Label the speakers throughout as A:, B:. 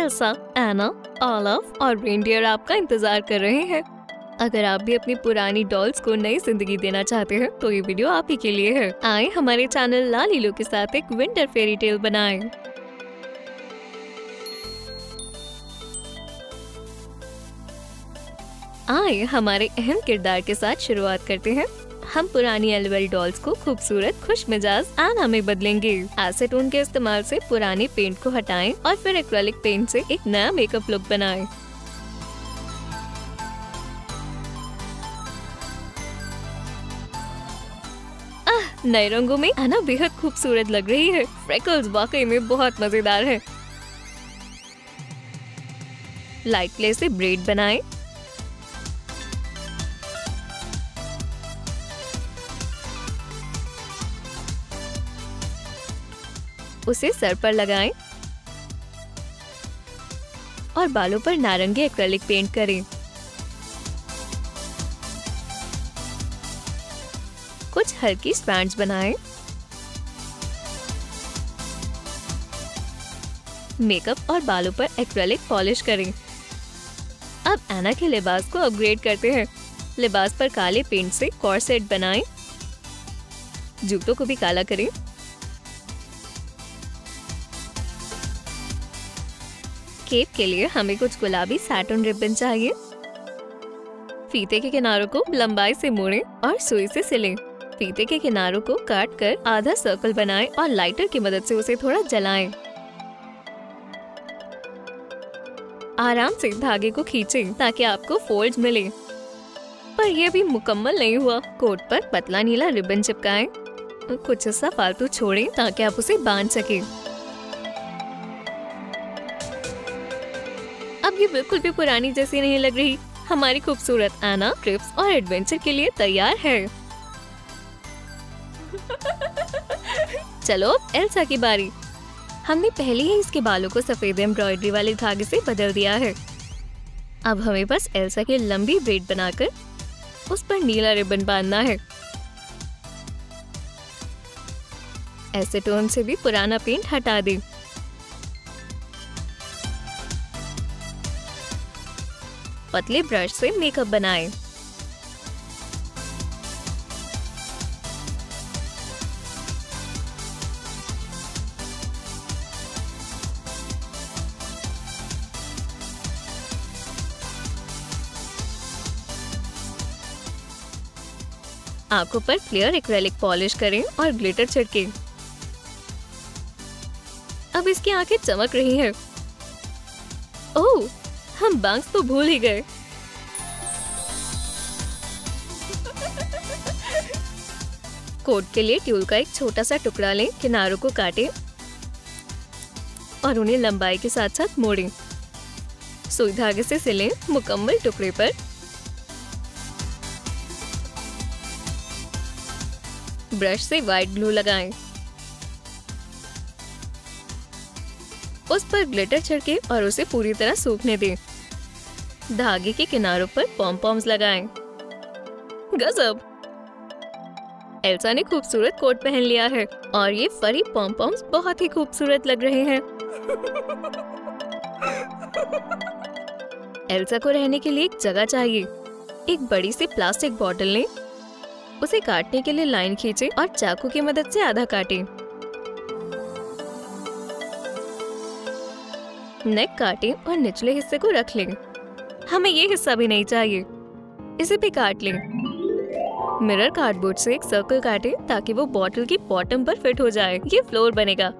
A: Elsa, एना, Olaf और reindeer आपका इंतजार कर रहे हैं। अगर आप भी अपनी पुरानी डॉल्स को नई जिंदगी देना चाहते हैं तो ये वीडियो आप ही के लिए है। आए हमारे चैनल लालीलो के साथ एक विंटर फेरी टेल बनाएं। आए हमारे अहम किरदार के साथ शुरुआत करते हैं। हम पुरानी एलवेल डॉल्स को खूबसूरत खुश मिजाज एना में बदलेंगे। एसीटोन के इस्तेमाल से पुराने पेंट को हटाएं और फिर एक्रेलिक पेंट से एक नया मेकअप लुक बनाएं। नए रंगों में एना बेहद खूबसूरत लग रही है। फ्रेकल्स वाकई में बहुत मजेदार है। लाइट क्ले से ब्रेड बनाएं। उसे सर पर लगाएं और बालों पर नारंगी एक्रेलिक पेंट करें। कुछ हल्की स्ट्रैंड्स बनाएं। मेकअप और बालों पर एक्रेलिक पॉलिश करें। अब एना के लिबास को अपग्रेड करते हैं। लिबास पर काले पेंट से कॉर्सेट बनाएं। जूतों को भी काला करें। केप के लिए हमें कुछ गुलाबी सैटिन रिबन चाहिए। फीते के किनारों को लंबाई से मोड़ें और सुई से सिलें। फीते के किनारों को काट कर आधा सर्कल बनाएं और लाइटर की मदद से उसे थोड़ा जलाएं। आराम से धागे को खींचें ताकि आपको फोल्ड्स मिले। पर यह भी मुकम्मल नहीं हुआ। कोट पर पतला नीला रिबन चिपकाएं। कुछ हिस्सा फालतू छोड़ें ताकि आप उसे बांध सकें। अब ये बिल्कुल भी पुरानी जैसी नहीं लग रही। हमारी खूबसूरत एना ट्रिप्स और एडवेंचर के लिए तैयार है। चलो अब एल्सा की बारी। हमने पहले ही इसके बालों को सफेद एम्ब्रॉयडरी वाले धागे से बदल दिया है। अब हमें बस एल्सा की लंबी ब्रेड बनाकर उस पर नीला रिबन बांधना है। एसीटोन से भी पुराना पेंट हटा दें। पतले ब्रश से मेकअप बनाएं। आंखों पर फ्लेयर एक्रेलिक पॉलिश करें और ग्लिटर छिड़कें। अब इसकी आंखें चमक रही हैं। ओह, हम बैंग्स तो भूल ही गए। कोट के लिए ट्यूल का एक छोटा सा टुकड़ा लें। किनारों को काटें और उन्हें लंबाई के साथ साथ मोड़ें। सुई धागे से सिलें मुकम्मल टुकड़े पर। ब्रश से व्हाइट ग्लू लगाएं। उस पर ग्लिटर छिड़के और उसे पूरी तरह सूखने दें। धागे के किनारों पर पॉम-पॉम्स लगाएं। गजब! एल्सा ने खूबसूरत कोट पहन लिया है और ये फरी पॉम-पॉम्स बहुत ही खूबसूरत लग रहे हैं। एल्सा को रहने के लिए एक जगह चाहिए। एक बड़ी सी प्लास्टिक बॉटल लें। उसे काटने के लिए लाइन खींचें और चाकू की मदद से आधा काटें। नेक काटें और निचले हिस्से को रख लें। हमें ये हिस्सा भी नहीं चाहिए। इसे भी काट लें। मिरर कार्डबोर्ड से एक सर्कल काटें ताकि वो बॉटल की बॉटम पर फिट हो जाए। ये फ्लोर बनेगा।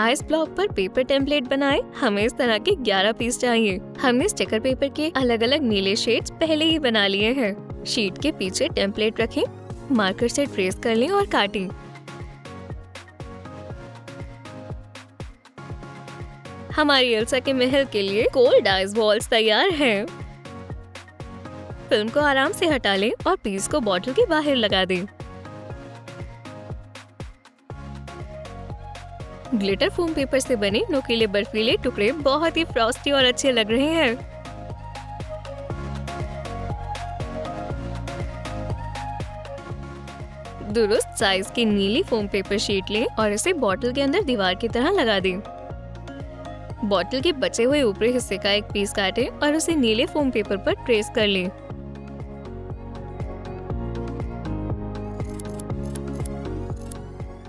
A: आइस ब्लॉक पर पेपर टेम्पलेट बनाएं। हमें इस तरह के 11 पीस चाहिए। हमने स्टिकर पेपर के अलग अलग नीले शेड्स पहले ही बना लिए हैं। शीट के पीछे टेम्पलेट रखें। मार्कर से ट्रेस कर लें और काटें। हमारी एल्सा के महल के लिए कोल्ड आइस बॉल्स तैयार हैं। फिल्म को आराम से हटा लें और पीस को बॉटल के बाहर लगा दें। ग्लिटर फोम पेपर से बने नुकीले बर्फीले टुकड़े बहुत ही फ्रॉस्टी और अच्छे लग रहे हैं। दुरुस्त साइज की नीली फोम पेपर शीट लें और इसे बॉटल के अंदर दीवार की तरह लगा दें। बॉटल के बचे हुए ऊपरी हिस्से का एक पीस काटें और उसे नीले फोम पेपर पर ट्रेस कर लें।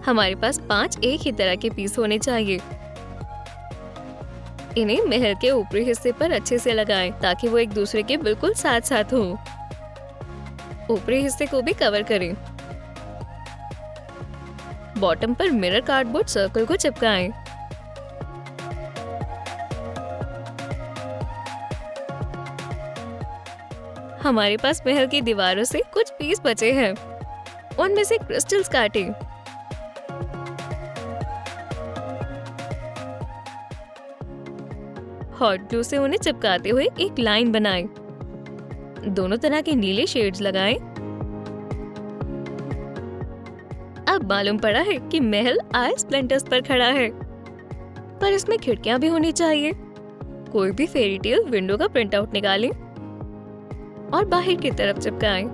A: हमारे पास 5 एक ही तरह के पीस होने चाहिए। इन्हें महल के ऊपरी हिस्से पर अच्छे से लगाएं ताकि वो एक दूसरे के बिल्कुल साथ साथ हों। ऊपरी हिस्से को भी कवर करें। बॉटम पर मिरर कार्डबोर्ड सर्कल को चिपकाएं। हमारे पास महल की दीवारों से कुछ पीस बचे हैं। उनमें से क्रिस्टल्स काटें। हॉट ग्लू से उन्हें चिपकाते हुए एक लाइन बनाएं। दोनों तरह के नीले शेड्स लगाएं। अब मालूम पड़ा है कि महल आइस स्प्लिंटर्स पर खड़ा है, पर इसमें खिड़कियां भी होनी चाहिए। कोई भी फेरी टेल विंडो का प्रिंट आउट निकालें और बाहर की तरफ चिपकाएं।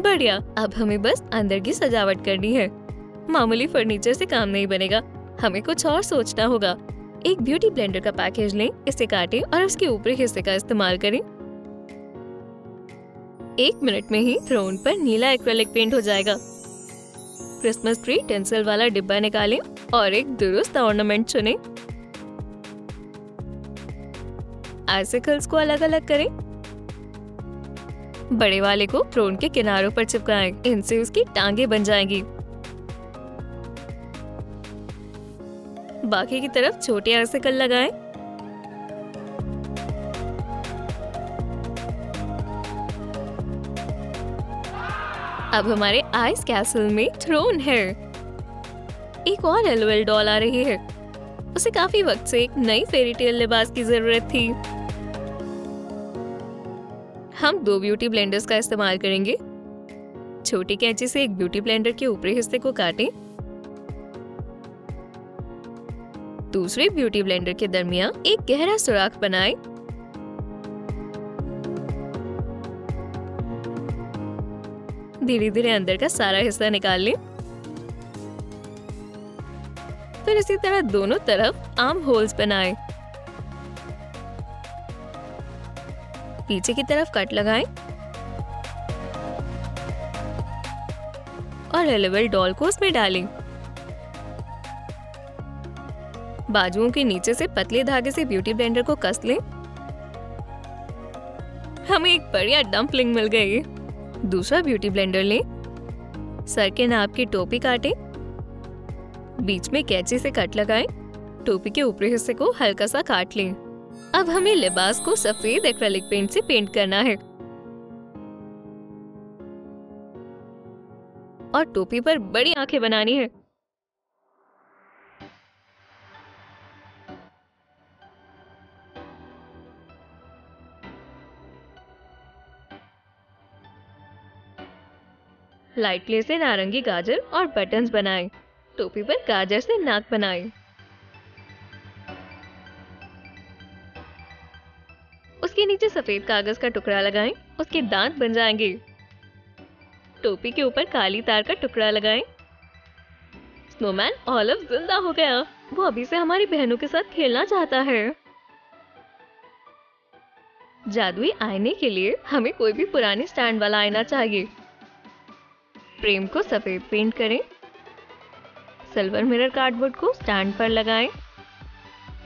A: बढ़िया, अब हमें बस अंदर की सजावट करनी है। मामूली फर्नीचर से काम नहीं बनेगा, हमें कुछ और सोचना होगा। एक ब्यूटी ब्लेंडर का पैकेज लें, इसे काटें और उसके ऊपरी हिस्से का इस्तेमाल करें। 1 मिनट में ही थ्रोन पर नीला एक्रेलिक पेंट हो जाएगा। क्रिसमस ट्री टेंसिल वाला डिब्बा निकालें और एक दुरुस्त ऑर्नामेंट चुनें। आइसिकल्स को अलग अलग करें। बड़े वाले को थ्रोन के किनारों पर चिपकाएं, इनसे उसकी टांगे बन जाएंगी। बाकी की तरफ छोटे आइसिकल लगाएं। अब हमारे आइस कैसल में थ्रोन है। एक और एलओएल डॉल आ रही है। उसे काफी वक्त से एक नई फेरी टेल लिबास की जरूरत थी। हम 2 ब्यूटी ब्लेंडर्स का इस्तेमाल करेंगे। छोटी कैंची से एक ब्यूटी ब्लेंडर के ऊपरी हिस्से को काटें। दूसरे ब्यूटी ब्लेंडर के दरमियान एक गहरा सुराख बनाएं। धीरे धीरे अंदर का सारा हिस्सा निकाल लें। फिर इसी तरह दोनों तरफ आर्म होल्स बनाएं। पीछे की तरफ कट लगाएं और एलओएल डॉल को उसमें डालें। बाजुओं के नीचे से पतले धागे से ब्यूटी ब्लेंडर को कस लें। हमें एक बढ़िया डम्पलिंग मिल गई। दूसरा ब्यूटी ब्लेंडर लें। सर के नाप की टोपी काटें। बीच में कैंची से कट लगाएं। टोपी के ऊपरी हिस्से को हल्का सा काट लें। अब हमें लिबास को सफेद एक्रेलिक पेंट से पेंट करना है और टोपी पर बड़ी आंखें बनानी है। लाइट क्ले से नारंगी गाजर और बटन्स बनाएं। टोपी पर गाजर से नाक बनाएं। उसके नीचे सफेद कागज का टुकड़ा लगाएं। उसके दांत बन जाएंगे। टोपी के ऊपर काली तार का टुकड़ा लगाएं। स्नोमैन ऑलिव जिंदा हो गया। वो अभी से हमारी बहनों के साथ खेलना चाहता है। जादुई आईने के लिए हमें कोई भी पुरानी स्टैंड वाला आईना चाहिए। फ्रेम को सफेद पेंट करें। सिल्वर मिरर कार्डबोर्ड को स्टैंड पर लगाएं।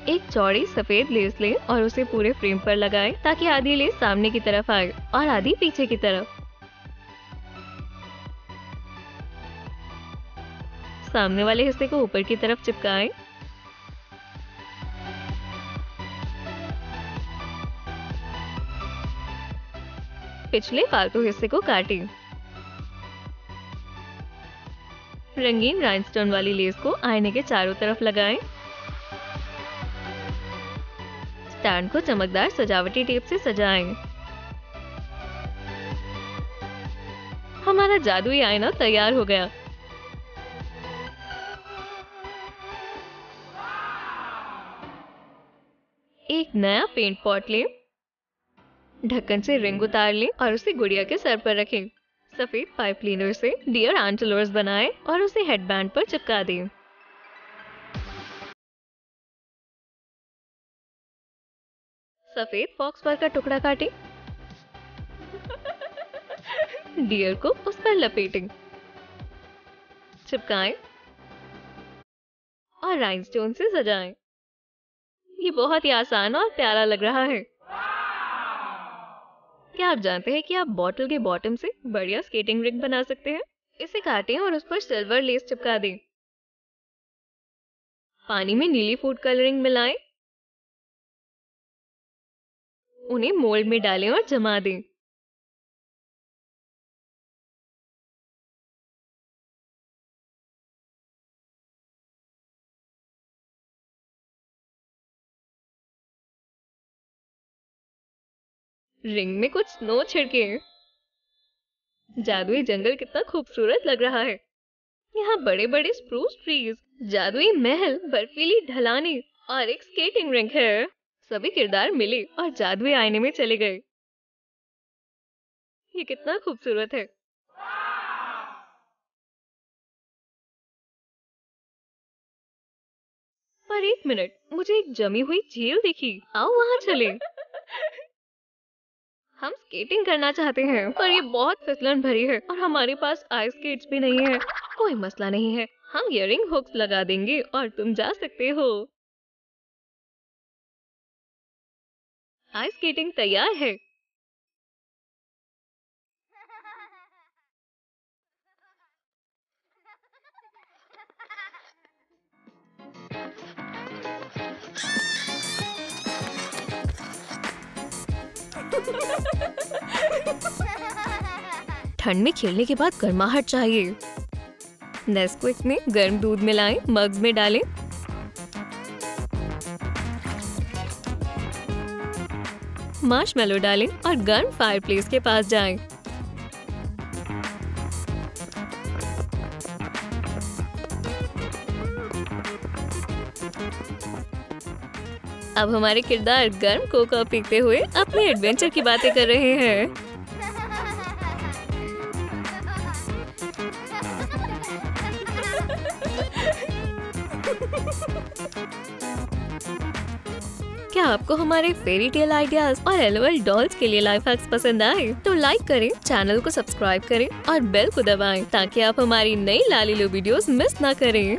A: एक चौड़ी सफेद लेस लें और उसे पूरे फ्रेम पर लगाएं ताकि आधी लेस सामने की तरफ आए और आधी पीछे की तरफ। सामने वाले हिस्से को ऊपर की तरफ चिपकाएं। पिछले फालतू हिस्से को काटें। रंगीन राइनस्टोन वाली लेस को आईने के चारों तरफ लगाएं। स्टैंड को चमकदार सजावटी टेप से सजाएं। हमारा जादुई आईना तैयार हो गया। एक नया पेंट पॉट लें। ढक्कन से रिंग उतार लें और उसे गुड़िया के सर पर रखें। सफेद पाइप क्लीनर से डियर एंटलर्स बनाएं और उसे हेडबैंड पर चिपका दें। सफेद फॉक्स फर का टुकड़ा काटें। डियर को उस पर लपेटें, चिपकाएं और राइनस्टोन से सजाएं। ये बहुत ही आसान और प्यारा लग रहा है। क्या आप जानते हैं कि आप बॉटल के बॉटम से बढ़िया स्केटिंग रिंग बना सकते हैं? इसे काटें और उस पर सिल्वर लेस चिपका दें। पानी में नीली फूड कलरिंग मिलाएं, उन्हें मोल्ड में डालें और जमा दें। रिंग में कुछ स्नो छिड़कें। जादुई जंगल कितना खूबसूरत लग रहा है। यहाँ बड़े बड़े स्प्रूस ट्रीज, जादुई महल, बर्फीली ढलानें और एक स्केटिंग रिंक है। सभी किरदार मिले और जादुई आईने में चले गए। ये कितना खूबसूरत है। पर एक मिनट, मुझे एक जमी हुई झील दिखी। आओ वहाँ चले। हम स्केटिंग करना चाहते हैं, पर ये बहुत फिसलन भरी है और हमारे पास आइस स्केट्स भी नहीं है। कोई मसला नहीं है, हम इयरिंग हुक्स लगा देंगे और तुम जा सकते हो। आइस स्केटिंग तैयार है। ठंड में खेलने के बाद गर्माहट चाहिए। नेस्क्विक में गर्म दूध मिलाएं, मग्स में डालें। मार्शमेलो डालें और गर्म फायरप्लेस के पास जाएं। अब हमारे किरदार गर्म कोका पीते हुए अपने एडवेंचर की बातें कर रहे हैं। क्या आपको हमारे फेरी टेल आइडियाज और एलओएल डॉल्स के लिए लाइफ हैक्स पसंद आए तो लाइक करें, चैनल को सब्सक्राइब करें और बेल को दबाएं ताकि आप हमारी नई लालीलो वीडियोस मिस ना करें।